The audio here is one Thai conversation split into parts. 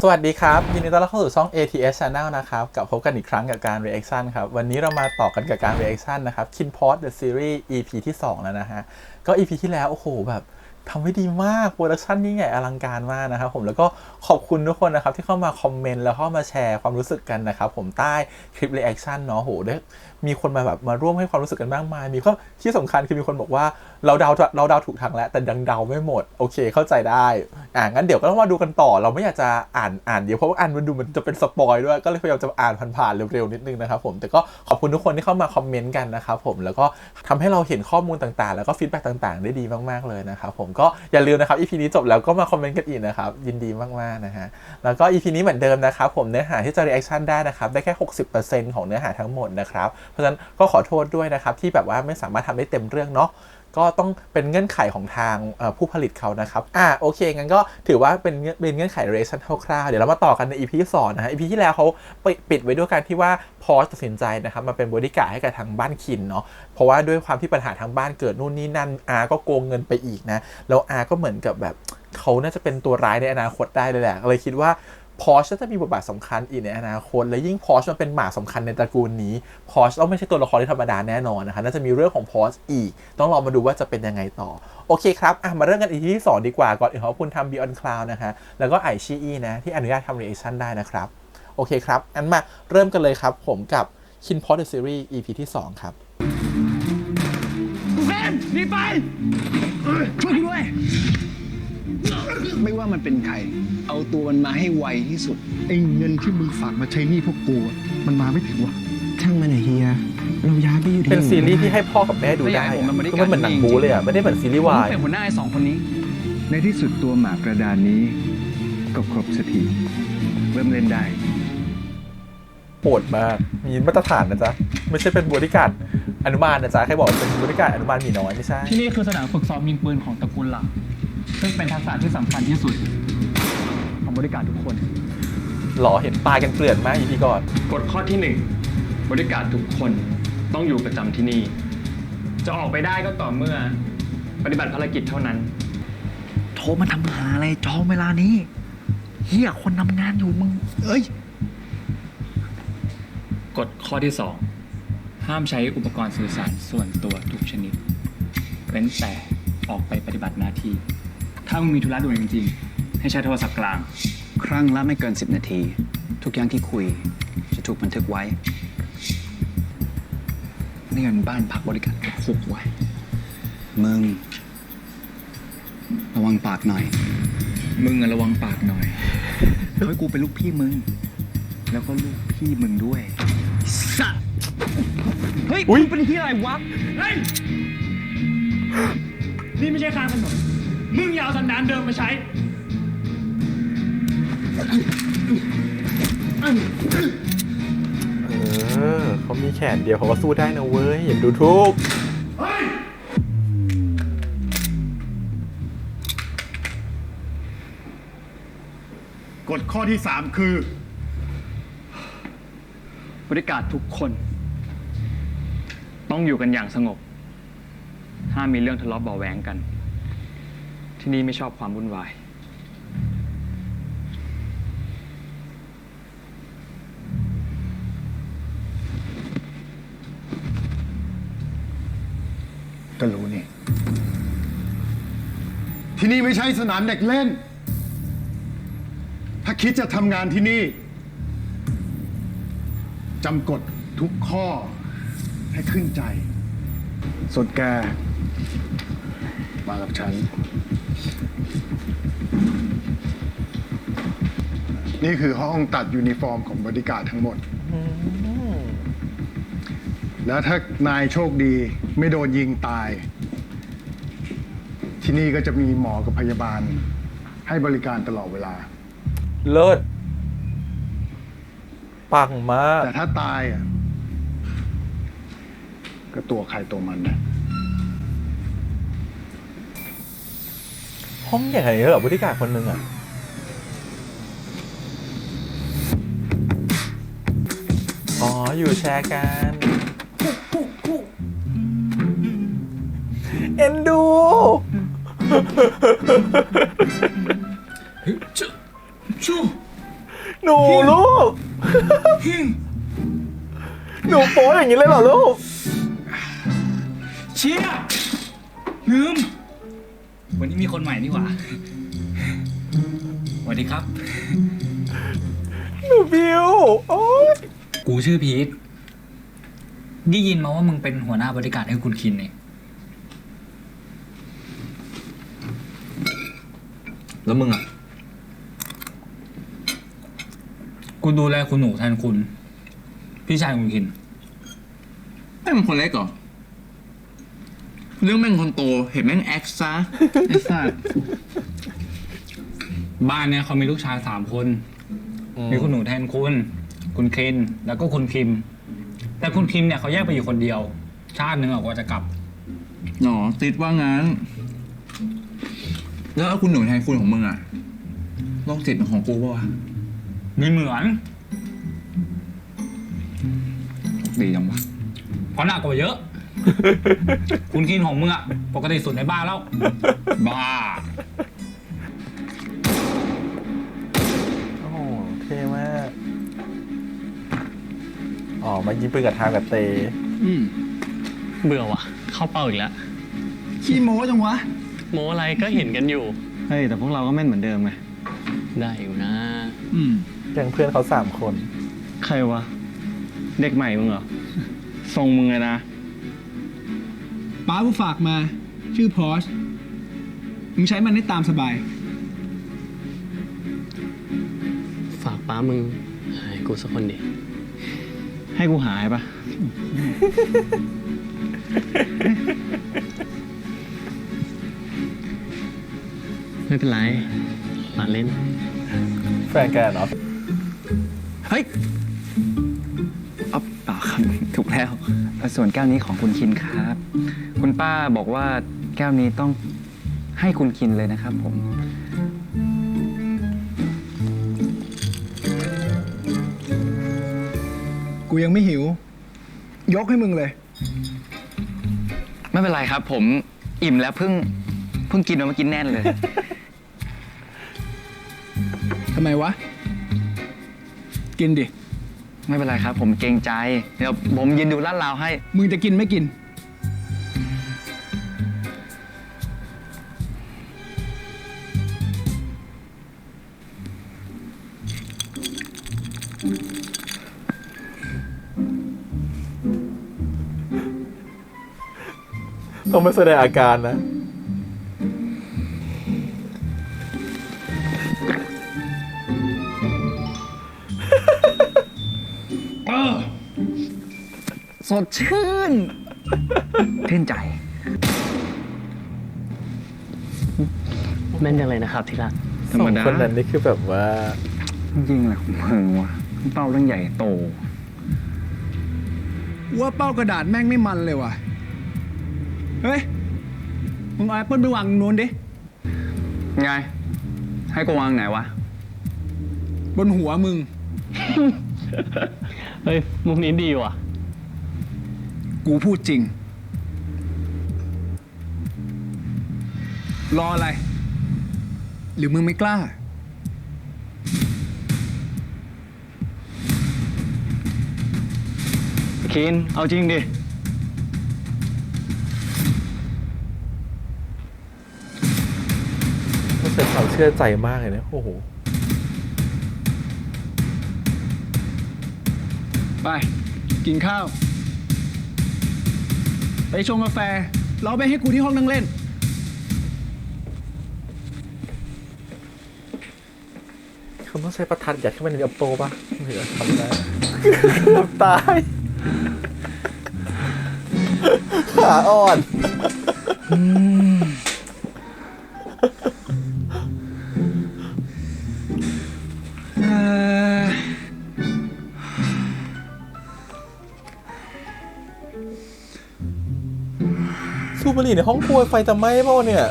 วัสดีครับยินดีต้อนรับเข้าสู่ช่อง ATS Channel นะครับกับพบกันอีกครั้งกับการ Reaction ครับวันนี้เรามาต่อกันกับการ Reaction นะครับ KINPOST The Series EP ที่ 2 แล้วนะฮะก็ EP ที่แล้วโอ้โหแบบทำไว้ดีมากโปรดักชันยิ่งใหญ่อลังการมากนะครับผมแล้วก็ขอบคุณทุกคนนะครับที่เข้ามาคอมเมนต์แล้วเข้ามาแชร์ความรู้สึกกันนะครับผมใต้คลิป Reaction เนาะโหได้มีคนมาแบบมาร่วมให้ความรู้สึกกันมากมายมีก็ที่สำคัญคือมีคนบอกว่าเราเดาถูกทางแล้วแต่ยังเดาไม่หมดโอเคเข้าใจได้งั้นเดี๋ยวก็ต้องมาดูกันต่อเราไม่อยากจะอ่านเดี๋ยวเพราะว่าอ่านมันดูมันจะเป็นสปอยด้วยก็เลยพยายามจะอ่านผ่านๆเร็วๆนิดนึงนะครับผมแต่ก็ขอบคุณทุกคนที่เข้ามาคอมเมนต์กันนะครับผมแล้วก็ทำให้เราเห็นข้อมูลต่างๆแล้วก็ฟีดแบ็กต่างๆได้ดีมากๆเลยนะครับผมก็อย่าลืมนะครับ EP นี้จบแล้วก็มาคอมเมนต์กันอีกนะครับยินดีมากๆนะฮะแล้วก็ EP นี้เหมือนเดิมนะครับผมเนื้อหาที่จะ reaction ได้นะครับได้แค่ 60% ของเนื้อหาทั้งหมดนะครับเพราะฉะนั้นก็ขอโทษด้วยนะครับที่แบบว่าไม่สามารถทำได้เต็มเรื่องเนาะก็ต้องเป็นเงื่อนไขของทางผู้ผลิตเขานะครับโอเคงั้นก็ถือว่าเป็นเงื่อนไข reaction คร่าวๆเดี๋ยวเรามาต่อกันใน EP ที่2นะฮะ EP ที่แล้วเขาปิดไว้ด้วยการที่ว่าพอสตัดสินใจนะครับมาเป็นบริการดให้กับทางบ้านคินเนาะเพราะว่าด้วยความที่ปัญหาทางบ้านเกิดนู่นนี่นั่นก็โกงเงินไปอีกนะแล้วก็เหมือนกับแบบเขาน่าจะเป็นตัวร้ายในอนาคตได้เลยแหละเลยคิดว่าพอชจะมีบทบาทสำคัญอีกในอนาคตและยิ่งพอชมันเป็นหมากสำคัญในตระกูลนี้พอชต้องไม่ใช่ตัวละครที่ธรรมดาแน่นอนนะคะน่าจะมีเรื่องของพอชอีกต้องรอมาดูว่าจะเป็นยังไงต่อโอเคครับมาเริ่มกันอีที่2ดีกว่าก่อนอื่นขอบคุณทำ Beyond Cloud นะคะแล้วก็ไอชีอีนะที่อนุญาตทำ reaction ได้นะครับโอเคครับงั้นมาเริ่มกันเลยครับผมกับ KINPOST The Series EP ที่ 2 ครับเซนหนีไปช่วยกูด้วยไม่ว่ามันเป็นใครเอาตัวมันมาให้ไวที่สุดไอ้เงินที่มึงฝากมาใช้หนี้พวกกูมันมาไม่ถึงวะช่างมันเฮียเราย้ายไปอยู่ที่เป็นซีรีส์ที่ให้พ่อกับแม่ดูได้คือมันเหมือนหนังบู๊เลยไม่ได้เหมือนซีรีส์วายเป็นหัวหน้าไอ้2 คนนี้ในที่สุดตัวหมากกระดานนี้ก็ครบสักทีเริ่มเล่นได้โหดมากมีมาตรฐานนะจ๊ะไม่ใช่เป็นบริการอนุบาลนะจ๊ะใครบอกเป็นบริการอนุบาลมีน้อยไม่ใช่ที่นี่คือสนามฝึกซ้อมยิงปืนของตระกูลหลักซึ่งเป็นทักษะที่สำคัญที่สุดของบริการทุกคนหล่อเห็นตายกันเกลื่อนมากอีพีก่อนกฎข้อที่1บริการทุกคนต้องอยู่ประจำที่นี่จะออกไปได้ก็ต่อเมื่อปฏิบัติภารกิจเท่านั้นโทรมาทำหาอะไรจองเวลานี้เฮียคนทำงานอยู่มึงกฎข้อที่2ห้ามใช้อุปกรณ์สื่อสารส่วนตัวทุกชนิดเว้นแต่ออกไปปฏิบัติหน้าที่ถ้ามึงมีธุระด่วนจริงๆให้ใช้โทรศัพท์กลางครั้งละไม่เกิน10 นาทีทุกอย่างที่คุยจะถูกบันทึกไว้นี่เงินบ้านพักบริการก็คุกไว้มึงระวังปากหน่อยมึงระวังปากหน่อยเฮ้ยกูเป็นลูกพี่มึงแล้วก็ลูกพี่มึงด้วยสัตว์เฮ้ยมึงเป็นที่อะไรวะเฮ้ยนี่ไม่ใช่ข้างถนนมึงอย่าเอาสันดานเดิมมาใช้เขามีแขนเดียวเขาก็สู้ได้นะเว้ยอย่าดูทุกกฎข้อที่3คือบริการทุกคนต้องอยู่กันอย่างสงบห้ามมีเรื่องทะเลาะเบาะแว้งกันที่นี่ไม่ชอบความวุ่นวายก็รู้นี่ที่นี่ไม่ใช่สนามเด็กเล่นถ้าคิดจะทำงานที่นี่จำกฎทุกข้อให้ขึ้นใจส่วนแกมากับฉันนี่คือห้องตัดยูนิฟอร์มของบริการทั้งหมดแล้วถ้านายโชคดีไม่โดนยิงตายที่นี่ก็จะมีหมอกับพยาบาลให้บริการตลอดเวลาเลิศปังมากแต่ถ้าตายก็ตัวใครตัวมันนะห้องใหญ่ขนาดนี้เหรอบริการคนหนึ่งอ๋ออยู่แชร์กันเอ็นดูชู หนูลูก หนูโป๊อย่างนี้เลยเหรอลูก เชี่ยลืม วันนี้มีคนใหม่นี่หว่าสวัสดีครับ หนูบิว โอ๊ย กูชื่อพีทได้ยินมาว่ามึงเป็นหัวหน้าบริการให้คุณคินเนี่ยแล้วมึงอ่ะ กูดูแลคุณหนูแทนคุณ พี่ชายคุณคิน แม่งเป็นคนเล็กเหรอ เรื่องแม่งคนโต เห็นแม่งแอคซะ ไอ้สัส บ้านเนี่ยเขามีลูกชาย3 คน มีคุณหนูแทนคุณ คุณคิน แล้วก็คุณคิม แต่คุณคิมเนี่ยเขาแยกไปอยู่คนเดียว ชาติหนึ่งกว่าจะกลับ หนอติดว่างั้น แล้วเอาคุณหนูแทนคุณของมึงอะโรคจิตเป็นของกูปะวะ ไม่เหมือน ดีจังวะ เพราะหนักกว่าเยอะ คุณคินของมึงอะปกติสุดในบ้านแล้ว บ้า โอ้โหเท่มาก อ๋อ มายิงปืนกับทางกับเต เบื่อว่ะ เข้าเป้าอีกแล้ว ขี้โม้จังวะ โมอะไรก็เห็นกันอยู่ เฮ้ย แต่พวกเราก็แม่นเหมือนเดิมไง ได้อยู่นะ แก๊งเพื่อนเขา3 คน ใครวะ เด็กใหม่มึงเหรอ ทรงมึงเลยนะ ป้ากูฝากมา ชื่อพอชมึงใช้มันได้ตามสบาย ฝากป้ามึงหายกูสักคนดิ ให้กูหายปะ ไม่เป็นไรหลานเล่น แฟนแกเนาะ เฮ้ย อ๋อเปล่าครับ ถูกแล้วส่วนแก้วนี้ของคุณคินครับ คุณป้าบอกว่าแก้วนี้ต้องให้คุณคินเลยนะครับผม กูยังไม่หิว ยกให้มึงเลย ไม่เป็นไรครับ ผมอิ่มแล้วเพิ่งกินมาเมื่อกี้แน่นเลย ทำไมวะ กินดิ ไม่เป็นไรครับ ผมเกรงใจ เดี๋ยวผมยืนดูลาดราวให้ มึงจะกินไม่กิน ต้องไม่แสดงอาการนะ สดชื่นชื่นใจ แม่นยังเลยนะครับที่รัก ธรรมดา 2 คนนั้นนี่คือแบบว่า ยิ่งอะไรของมึงวะเป้าตั้งใหญ่โต ว่าเป้ากระดาษแม่งไม่มันเลยว่ะ เฮ้ย มึงเอาแอปเปิลไปวางตรงนู้นดิ ไง ให้กูวางไหนวะ บนหัวมึง เฮ้ย มุมนี้ดีว่ะ กูพูดจริง รออะไร หรือมึงไม่กล้า คิน เอาจริงดิ ต้องใช้ความเชื่อใจมากเลยนะ โอ้โห ไป กินข้าว ไปชงกาแฟแล้วเอาไปให้กูที่ห้องนั่งเล่น เขาต้องใช้ประทัดยัดเข้าไปในอัปโตป่ะไม่เหรอทำได้ ตาย ขาอ่อน สูบบุหรี่ในห้องครัวไฟจะไหม้เปล่าวะเนี่ย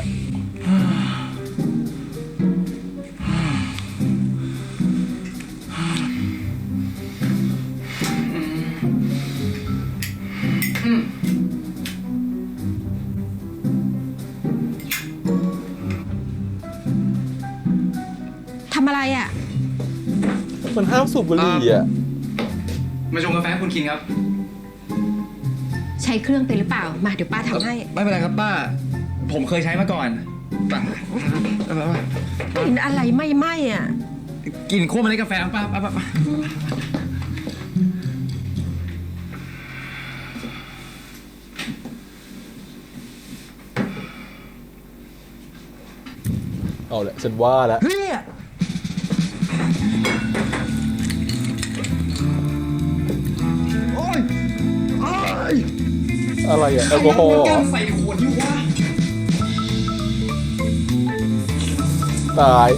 ทำอะไรอ่ะ มันห้ามสูบบุหรี่อ่ะ มาชงกาแฟให้คุณคินครับ ใช้เครื่องเป็นหรือเปล่า มาเดี๋ยวป้าทำให้ ไม่เป็นไรครับป้า ผมเคยใช้มาก่อนป้าก ลิ่นอะไรไหม้ๆอ่ะ กินขั้วเมล็ดกาแฟป้าป้า เอาแหละฉันว่าแล้ว เฮีย โอ้ยโอ้ย อะไรอ่ะแอลกอฮอล์เหรอ ใส่ขวดอยู่วะ ตาย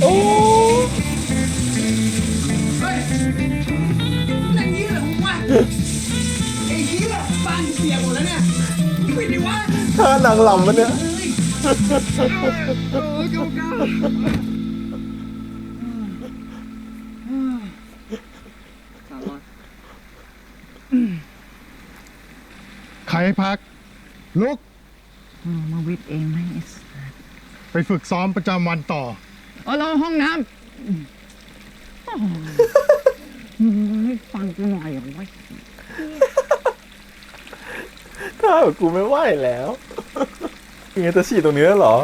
โอ้ เล่นนี้เหรอมึงวะไอ้เหี้ยบ้านเสียหมดแล้วเนี่ยปิดดิวะ ท่านางลำมันเนี่ย โอ้ยเก้าใครพัก ลุก มาวิทย์เองไหม ไปฝึกซ้อมประจำวันต่อ เราห้องน้ำไม่ฟังกูหน่อยเหรอวะ ถ้าแบบกูไม่ไหวแล้วยังไงจะฉีดตรงนี้แล้วเหรอ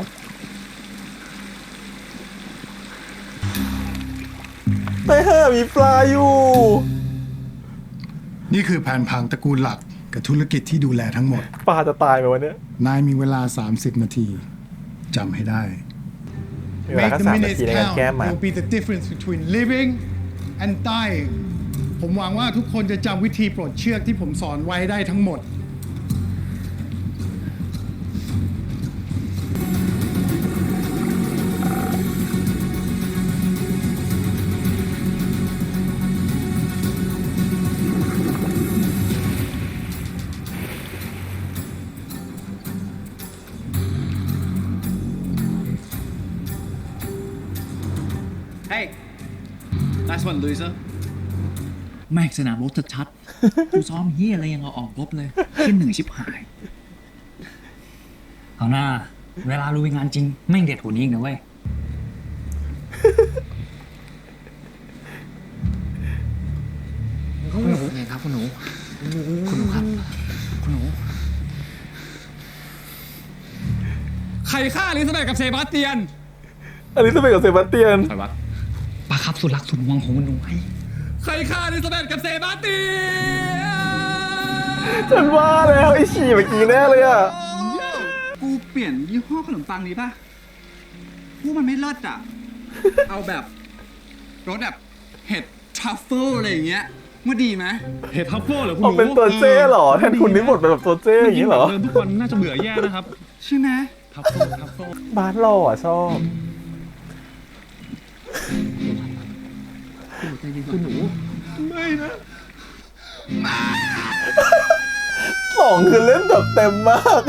ไม่ห้ามีปลาอยู่ นี่คือแผนผังตระกูลหลักกับธุรกิจที่ดูแลทั้งหมด ปลาจะตายไหมวันนี้ นายมีเวลา 30 นาทีจำให้ได้ มีเวลาแค่3 นาทีในการแก้มัน will be the difference between living and dying ผมหวังว่าทุกคนจะจำวิธีปลดเชือกที่ผมสอนไว้ได้ทั้งหมด Hey last one loser แม่งสนามรถชัดๆกูซ้อมเฮียอะไรยังเอาออกรบเลยขึ้นหนึ่งชิบหาย เอาหน้า เวลาลุยงานจริง แม่งเด็ดกว่านี้อีกนะเว้ย คุณหนูไงครับคุณหนู คุณหนูครับ คุณหนู ใครฆ่าอลิซาเบธกับเซบาสเตียน อันนี้จะเป็นกับเซบาสเตียน คอยวัด ปลาครับสุดรักสุดหวงของคุณหนูไอ้ ใครฆ่าอลิซาเบธกับเซบาสเตียน ฉันว่าแล้วไอ้ฉี่เมื่อกี้แน่เลยอ่ะ กูเปลี่ยนยี่ห้อขนมปังนี้ป่ะพวกมันไม่เลิศอ่ะ เอาแบบรสแบบเห็ดทรัฟเฟิลอะไรอย่างเงี้ยว่าดีไหม เห็ดทัฟเฟิลเหรอคุณห เอา นู เป็นตัวเจ้เหรอ แทนคุณนี่หมดเป็นแบบตัวเจ้อย่างนี้เหรอ เดินทุกวันน่าจะเบื่อแย่นะครับ ใช่ไหม ทัฟเฟิลทัฟเฟิล บาสหล่ออ่ะชอบ สองคือเล่นแบบเต็มมาก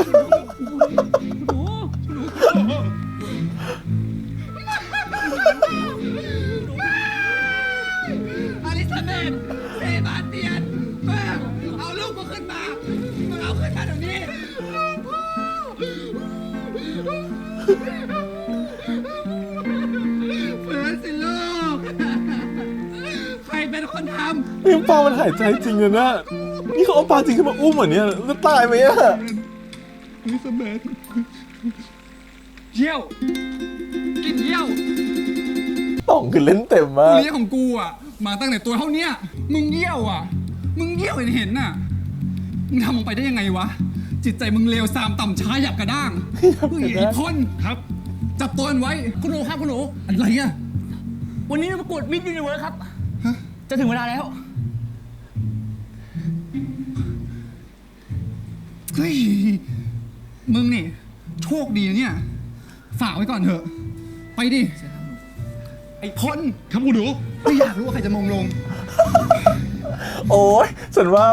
อลิซาเบธเซบาสเตียนแม่งเอาลูกมาขึ้นมามึงเอาขึ้นมาเดี๋ยวนี้เฟิร์สสิลูก ใครเป็นคนทำ นี่ปลามันหายใจจริงอะนะนี่เขาเอาปลาจริงขึ้นมาอุ้มเหรอเนี่ยจะตายไหมอะ อลิซาเบธเยี่ยว กินเยี่ยว สองคือเล่นเต็มมาก เลี้ยงของกูอ่ะ มาตั้งแต่ตัวเท่าเนี้ยมึงเยี่ยวอ่ะ มึงเยี่ยวเห็นน่ะ มึงทำลงไปได้ยังไงวะ จิตใจมึงเลวทรามต่ำช้าหยาบกระด้างเฮ้ยไอ้พลครับ จับตัวมันไว้ คุณหนูครับคุณหนู อะไรอ่ะ วันนี้เราประกวดมิสยูนิเวิร์สครับ จะถึงเวลาแล้ว เฮ้ย มึงนี่โชคดีนะเนี่ย ฝากไว้ก่อนเถอะ ไปดิ ไอ้พล ครับคุณหนู ไม่อยากรู้ว่าใครจะมงลง โอ้ยฉันว่า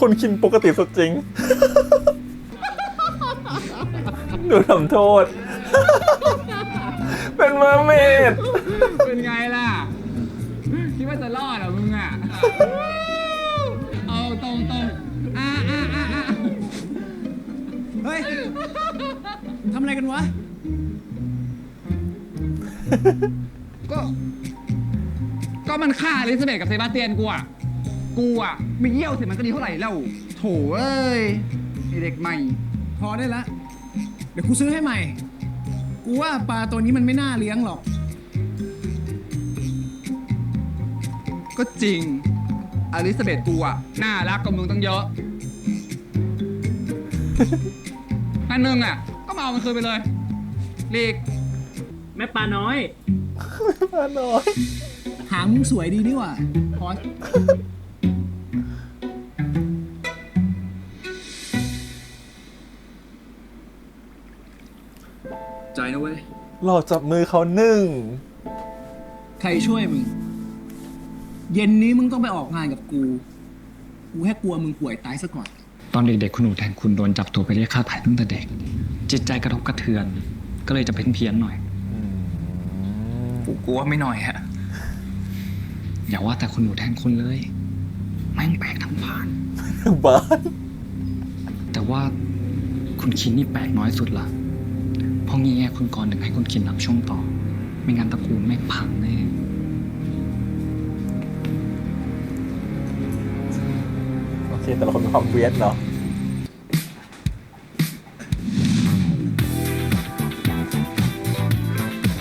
คนคินปกติสุดจริง ดูทำโทษ เป็นเมอร์เมด เป็นไงล่ะ คิดว่าจะรอดเหรอมึงอ่ะ เอาตรงๆเฮ้ย ท ทำอะไรกันวะ ก็มันฆ่าอลิซาเบธกับเซบาสเตียนกูอ่ะไม่เยี่ยวเสร็จมันก็ดีเท่าไหร่แล้วโถเอ้ยไอเด็กใหม่ พอได้ละ เดี๋ยวกูซื้อให้ใหม่ กูว่าปลาตัวนี้มันไม่น่าเลี้ยงหรอก ก็จริงอลิซาเบธกูอ่ะน่ารักกว่ามึงตั้งเยอะ อันนึงอ่ะก็มาเอามันคืนไปเลยลีก แม่ปลาน้อย มาน้อย หางมึงสวยดีนี่หว่าพอสใจนะเว้ย หลอกจับมือเขาหนึ่ง ใครช่วยมึง เย็นนี้มึงต้องไปออกงานกับกู กูแค่กลัวมึงป่วยตายซะก่อน ตอนเด็กๆคุณหนูแทนคุณโดนจับตัวไปเรียกค่าไถ่ตั้งแต่เด็ก จิตใจกระทบกระเทือน ก็เลยจะเพี้ยนๆหน่อย กูกลัวไม่หน่อยฮะ อย่าว่าแต่คุณหนูแทนคุณเลย แม่งแปลกทั้งผ่าน บ้าน แต่ว่าคุณคินนี่แปลกน้อยสุดละเพราะงี้ไงคุณกรณ์ถึงให้คุณคินรับช่วงต่อ ไม่งั้นตระกูลแม่งพังแน่ โอเค แต่ละคนมีความเวียดเนาะ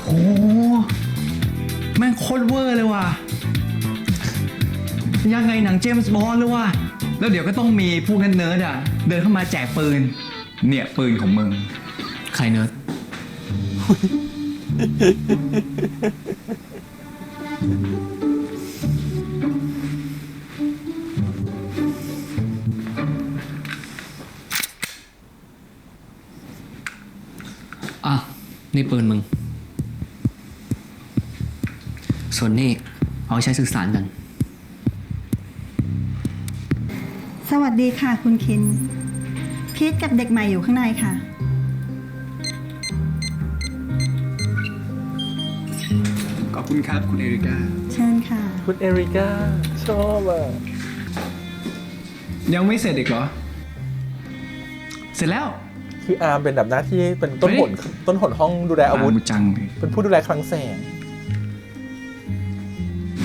โอ้แม่งโคตรเวอร์เลยว่ะ ยังไงหนังเจมส์บอนด์เลยว่ะ แล้วเดี๋ยวก็ต้องมีพวกเนิร์ดๆอ่ะ เดินเข้ามาแจกปืน เนี่ยปืนของมึง ใครเนิร์ด อ่ะ นี่ปืนมึง ส่วนนี่เอาไว้ใช้สื่อสารกัน สวัสดีค่ะคุณคิน พีทกับเด็กใหม่อยู่ข้างในค่ะ ขอบคุณครับคุณเอริกา เชิญค่ะ คุณเอริก้าชอบอ่ะ ยังไม่เสร็จอีกเหรอ เสร็จแล้ว คืออาร์มเป็นแบบหน้าที่เป็นต้นหนห้องดูแลอาวุธ มูจังเลย เป็นผู้ดูแลคลังแสง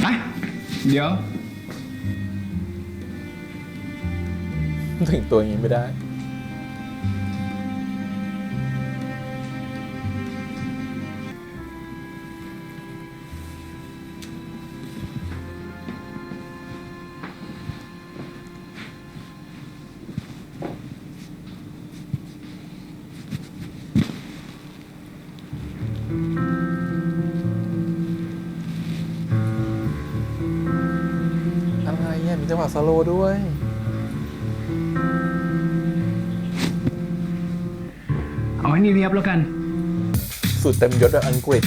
ไป เดี๋ยว ถึงตัวอย่างนี้ไม่ได้ อะไรเนี่ยมีจังหวะสโลว์ด้วย เอาให้นี่เรียบแล้วกัน สูตรเต็มยศแบบอังกฤษ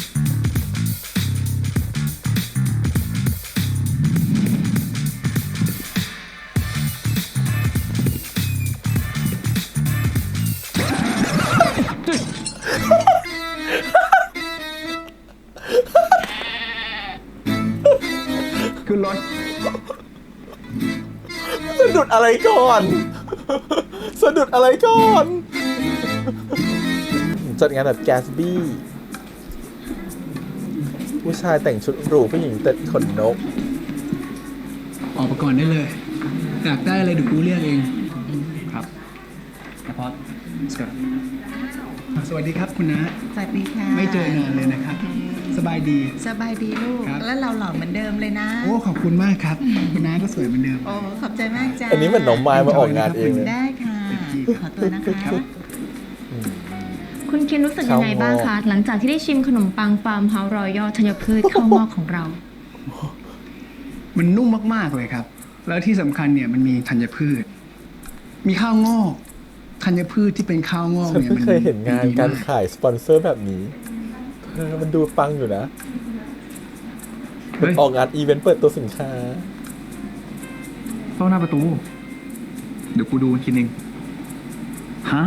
คือรถ สะดุดอะไรก่อน สะดุดอะไรก่อน จัดงานแบบแกสบี้ผู้ชายแต่งชุดหรูผู้หญิงติดขนนก ออกไปก่อนได้เลย อยากได้อะไรเดี๋ยวกูเรียกเอง ครับแล้วพอสกัด สวัสดีครับคุณนะ สวัสดีค่ะ ไม่เจอนานเลยนะครับ สบายดี สบายดีลูก ครับ แล้วเราหล่อเหมือนเดิมเลยนะ โอ้ ขอบคุณมากครับ คุณน้าก็สวยเหมือนเดิม โอ้ ขอบใจมากจ้า อันนี้เหมือนน้องไม้มาออกงานเองเลย ได้ค่ะ ขอตัวนะคะ คุณคินรู้สึกยังไงบ้างคะ หลังจากที่ได้ชิมขนมปังฟาร์มเฮาส์รอยัลธัญพืชข้าวงอกของเรา มันนุ่มมากๆเลยครับ แล้วที่สำคัญเนี่ยมันมีธัญพืช มีข้าวงอกธัญพืชที่เป็นข้าวงอก ฉัน เนี่ย เพิ่ง มัน เคยเห็นงาน ดี การ ม ขายสปอนเซอร์แบบนี้มันดูฟังอยู่นะ เฮ้ย ออกงานอีเวนต์เปิดตัวสินค้า เฝ้าหน้าประตู เดี๋ยวกูดูกินเอง ฮะ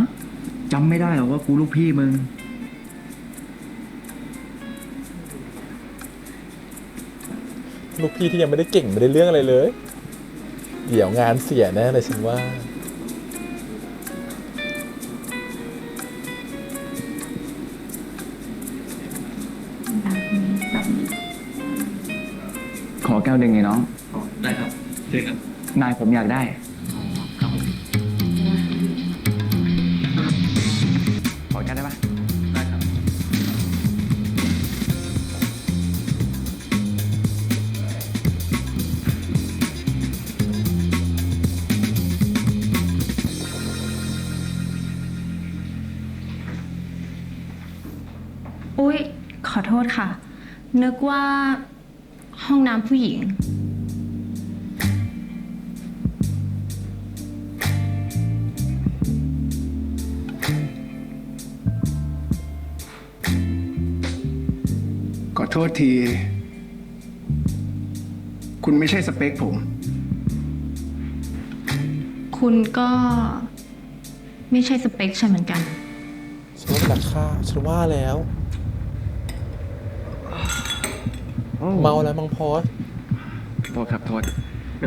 จำไม่ได้หรอว่ากูลูกพี่มึง ลูกพี่ที่ยังไม่ได้เก่งไม่ได้เรื่องอะไรเลย เดี๋ยวงานเสียแน่เลยฉันว่า ขอแก้วหนึ่งไงน้อง ได้ครับเชิญครับ นายผมอยากได้ ครับผม ขอแก้วได้ปะ ได้ครับ อุ๊ย ขอโทษค่ะ นึกว่าห้องน้ำผู้หญิง ขอโทษที คุณไม่ใช่สเปคผม คุณก็ไม่ใช่สเปคฉันเหมือนกัน ฉันว่าเป็นนักฆ่าฉันว่าแล้ว เมาแล้วมังพอส โทษครับ โทษ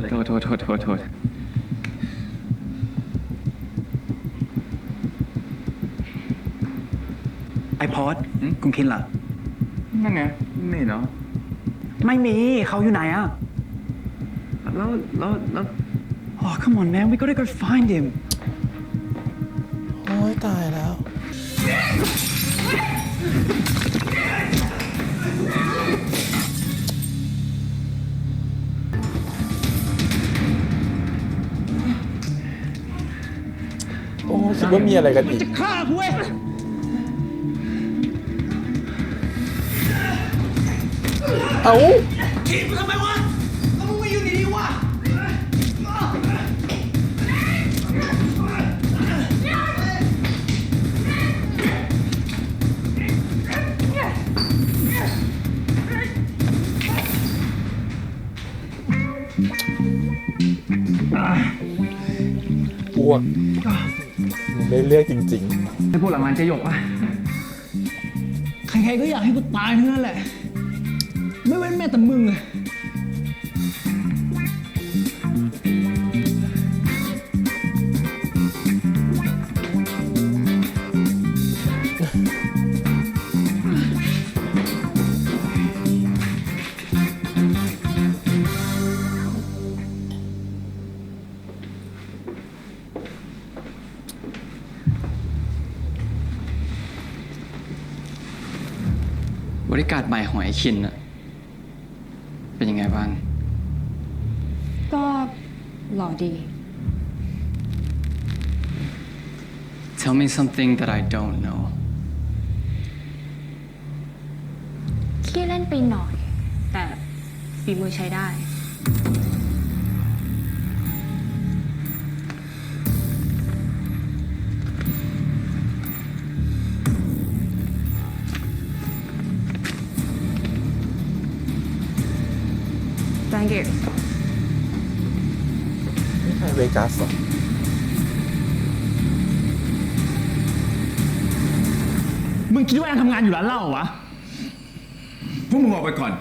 โทษ โทษ โทษ โทษ โทษ ไอพอดคุณคินล่ะ นั่นไงนี่เนาะ ไม่มีเขาอยู่ไหนอะแล้ว oh come on man we gotta go find him โอ้ยตายแล้ว โอ้คิดว่ามีอะไรกันอีก ฆ่ากูเว้ย เอ้า ทีมทำไมวะแล้วมึงมาอยู่ดีๆวะ อ้วกไม่เลือกจริง ไอ้พวกหลังร้านเจหยกปะ ใครๆก็อยากให้กูตายทั้งนั้นแหละ ไม่เว้นแม้แต่มึงอะ บริการใหม่ของไอ้คินอะเป็นยังไงบ้าง ก็หล่อดี Tell me something that I don't know ขี้เล่นไปหน่อย แต่ฝีมือใช้ได้ Thank you ๆนี่ใครเวกัสเหรอ มึงคิดว่าแอนทำงานอยู่ร้านเหล้าเหรอวะ พวกมึงออกไปก่อน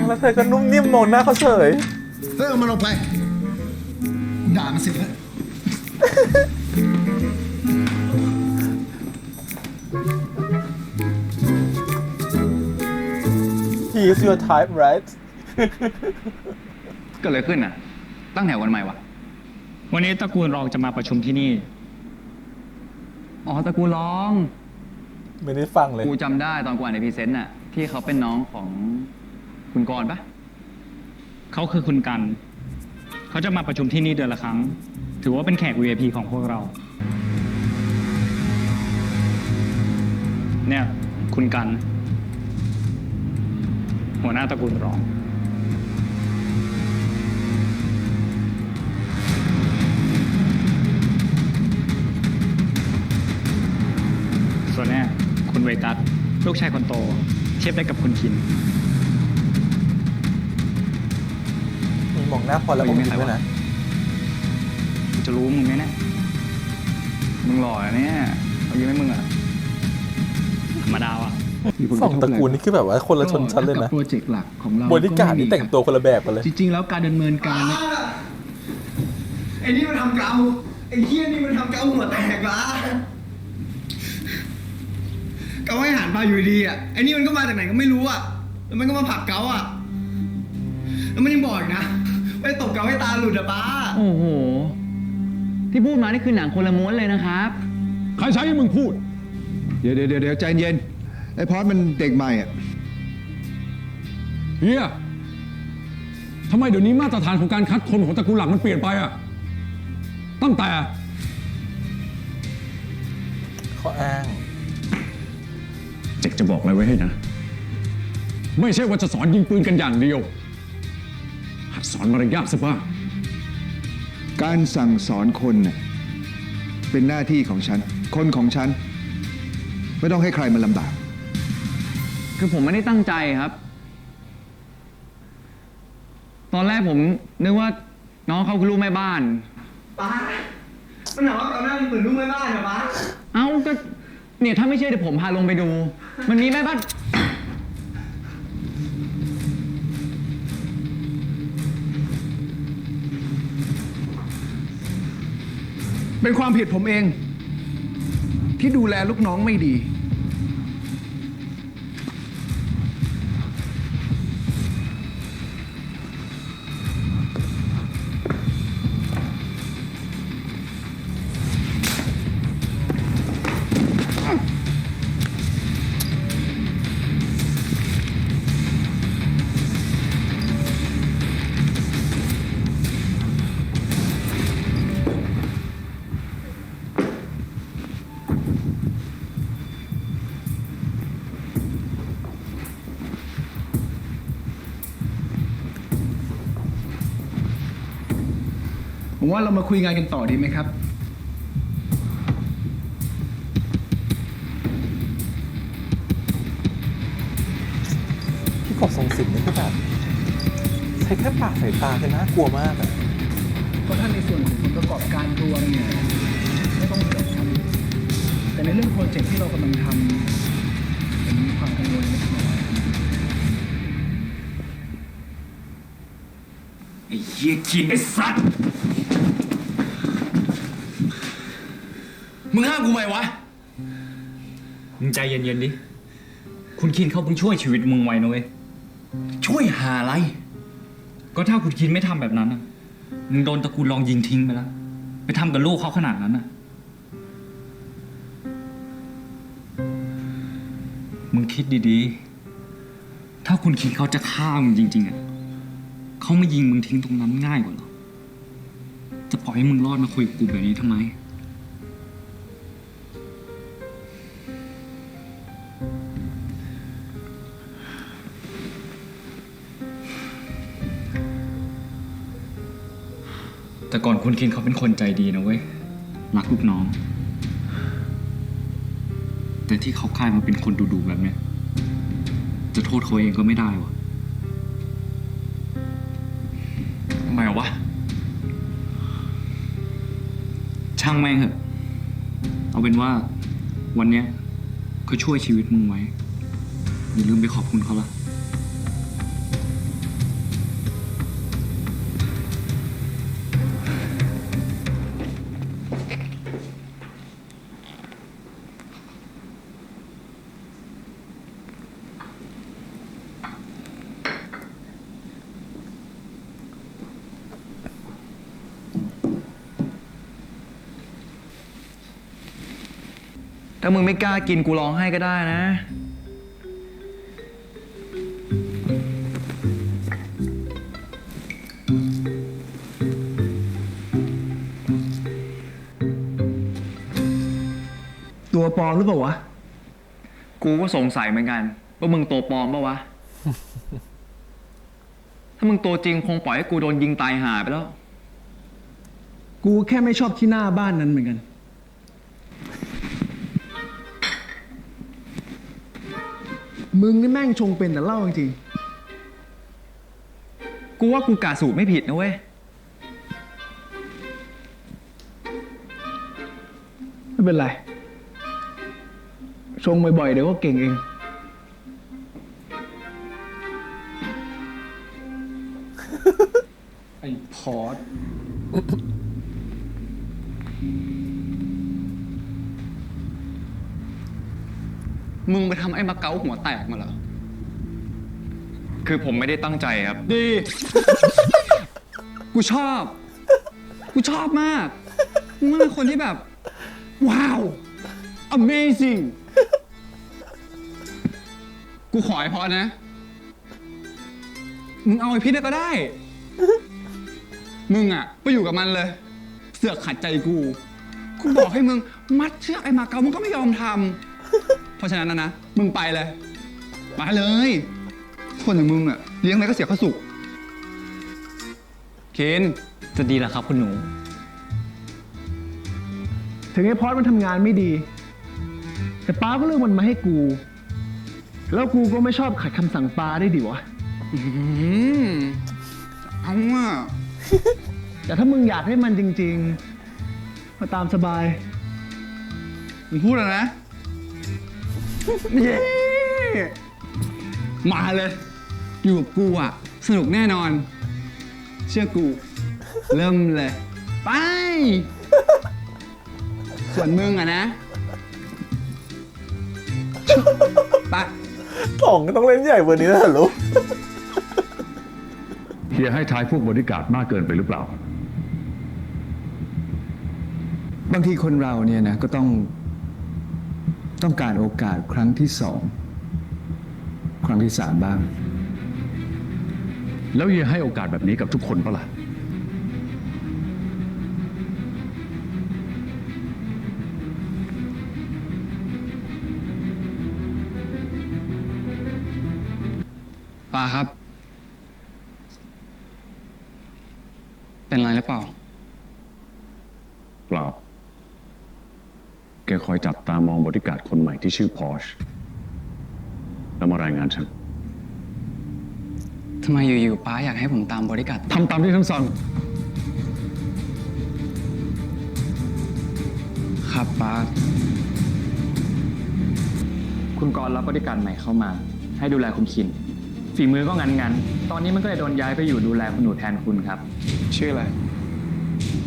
แล้วเธอก็นุ่มนิ่มมองหน้าเขาเฉย เฮ้ยเอามันออกไป ด่ามันสิเถอะ He is your type right เกิดอะไรขึ้นอะตั้งแถววันใหม่วะ วันนี้ตระกูลรองจะมาประชุมที่นี่ อ๋อตระกูลร้อง ไม่ได้ฟังเลย กูจำได้ตอนกูอ่านในพรีเซนต์น่ะ ที่เขาเป็นน้องของคุณกรณ์ปะ เขาคือคุณกัน เขาจะมาประชุมที่นี่เดือนละครั้ง ถือว่าเป็นแขก VIP ของพวกเรา เนี่ย คุณกัน หัวหน้าตระกูลรอง ส่วนเนี่ยคุณเวกัส ลูกชายคนโต เทียบได้กับคุณคิน มีมองหน้าพอแล้วผมคิดด้วยนะ จะรู้มึงไหมเนี่ย มึงหล่อนะเนี่ยเขายิ้มให้มึงอ่ะ ธรรมดาอ่ะ มีผลก สอ ระ ง ทบ ตระกูลนี่คือแบบว่าคนละชนชั้นเลยนะ โปรเจกต์หลักของเรา บริการนี่แต่งตัวคนละแบบกันเลย จริงๆแล้วการดำเนินการเนี่ย ไอ้นี่มันทำเกาไอ้เฮี้ยนี่มันทำเกาหัวแตกละเกาให้อาหารปลาอยู่ดีอ่ะ ไอ้นี่มันก็มาจากไหนก็ไม่รู้อ่ะ แล้วมันก็มาผลักเกาอ่ะ แล้วมันยังบอกอีกนะว่าจะตบเกาให้ตาหลุดอ่ะป้า โอ้โห ที่พูดมานี่คือหนังคนละม้วนเลยนะครับ ใครใช้ให้มึงพูด เดี๋ยวใจเย็น ไอ้พอดมันเด็กใหม่อ่ะ เฮียทำไมเดี๋ยวนี้มาตรฐานของการคัดคนของตระกูลหลักมันเปลี่ยนไปอ่ะ ตั้งแต่ ข้ออ้าง เจ็กจะบอกอะไรไว้ให้นะ ไม่ใช่ว่าจะสอนยิงปืนกันอย่างเดียว หัดสอนมารยาทซะบ้าง การสั่งสอนคนน่ะเป็นหน้าที่ของฉัน คนของฉัน ไม่ต้องให้ใครมาลำบาก คือผมไม่ได้ตั้งใจครับ ตอนแรกผมนึกว่าน้องเขาคือลูกแม่บ้าน ป้ามันถามว่าเกาหน้ามันเหมือนลูกแม่บ้านเหรอป้า เอ้าก็เนี่ยถ้าไม่เชื่อเดี๋ยวผมพาลงไปดู มันมีแม่บ้าน เป็นความผิดผมเอง ที่ดูแลลูกน้องไม่ดี ผมว่าเรามาคุยงานกันต่อดีไหมครับ พี่กบทรงสินนี่คือแบบใช้แค่ปากสายตาคือน่ากลัวมากอะ เพราะถ้าในส่วนของผลประกอบการรวมเนี่ยไม่ต้องห่วงครับ แต่ในเรื่องโปรเจกต์ที่เรากำลังทำผมมีความกังวลเล็กน้อย ไอ้เหี้ยกินไอ้สัตว์ มึงห้ามกูไหมวะ มึงใจเย็นๆดิ คุณคินเขาเพิ่งช่วยชีวิตมึงไว้นะเว้ย ช่วยหาอะไร ก็ถ้าคุณคินไม่ทำแบบนั้นน่ะ มึงโดนตระกูลลองยิงทิ้งไปแล้ว ไปทำกับลูกเขาขนาดนั้นน่ะ มึงคิดดีๆ ถ้าคุณคิดเขาจะฆ่ามึงจริงๆอ่ะ เขาไม่ยิงมึงทิ้งตรงนั้นง่ายกว่าเหรอ จะปล่อยให้มึงรอดมาคุยกับกูแบบนี้ทำไม แต่ก่อนคุณคินเขาเป็นคนใจดีนะเว้ย รักลูกน้อง แต่ที่เขากลายมาเป็นคนดุๆแบบเนี้ย จะโทษเขาเองก็ไม่ได้วะทำไมวะ ช่างแม่งเหอะ เอาเป็นว่าวันเนี้ยเขาช่วยชีวิตมึงไว้ อย่าลืมไปขอบคุณเขาละ ถ้ามึงไม่กล้ากินกูร้องให้ก็ได้นะ ตัวปลอมหรือเปล่าวะ กูก็สงสัยเหมือนกันว่ามึงตัวปลอมปะวะ ถ้ามึงตัวจริงคงปล่อยให้กูโดนยิงตายห่าไปแล้ว กูแค่ไม่ชอบที่หน้าบ้านนั้นเหมือนกัน มึงนี่แม่งชงเป็นแต่เหล้าจริง กูว่ากูกะสูตรไม่ผิดนะเว้ย ไม่เป็นไร ชงบ่อยๆเดี๋ยวก็เก่งเอง ไอ้พอร์ตมึงไปทำไอ้มาเก๊าหัวแตกมาเหรอ คือผมไม่ได้ตั้งใจครับ ดี กูชอบ กูชอบมาก มึงเป็นคนที่แบบ ว้าว amazing กูขอไอ้พอนะ มึงเอาไอ้พิษก็ได้ มึงอะไปอยู่กับมันเลย เสือกขัดใจกู กูบอกให้มึง มัดเชือกไอ้มาเก๊ามึงก็ไม่ยอมทำ เพราะฉะนั้นนะ มึงไปเลย ไปเลย คนอย่างมึงอะเลี้ยงอะไรก็เสียข้าวสุกเคน จะดีเหรอครับคุณหนู ถึงไอ้พอดมันทำงานไม่ดี แต่ป้าก็เลือกมันมาให้กู แล้วกูก็ไม่ชอบขัดคำสั่งป้าได้ดิวะ เอาอ่ะ แต่ถ้ามึงอยากให้มันจริงๆมาตามสบาย มึงพูดแล้วนะ เย้ มาเลย อยู่กับกูอ่ะ สนุกแน่นอน เชื่อกู เริ่มเลย ไป ส่วนมึงอ่ะนะ ไป ต่องก็ต้องเล่นใหญ่กว่านี้นะลูก เฮียให้ท้ายพวกบริการดมากเกินไปหรือเปล่า บางทีคนเราเนี่ยนะก็ต้องการโอกาสครั้งที่ 2 ครั้งที่ 3 บ้าง แล้วเฮียให้โอกาสแบบนี้กับทุกคนปะล่ะ ป้าครับ เป็นไรหรือเปล่า เปล่า แกคอยจับตามองบริการดคนใหม่ที่ชื่อพอชแล้วมารายงานฉัน ทำไมอยู่ๆป้าอยากให้ผมตามบริการด ทำตามที่ฉันสั่ง ครับป้า คุณกรณ์รับบริการใหม่เข้ามา ให้ดูแลคุณคิน ฝีมือก็งันๆ ตอนนี้มันก็เลยโดนย้ายไปอยู่ดูแลคุณหนูแทนคุณครับ ชื่ออะไร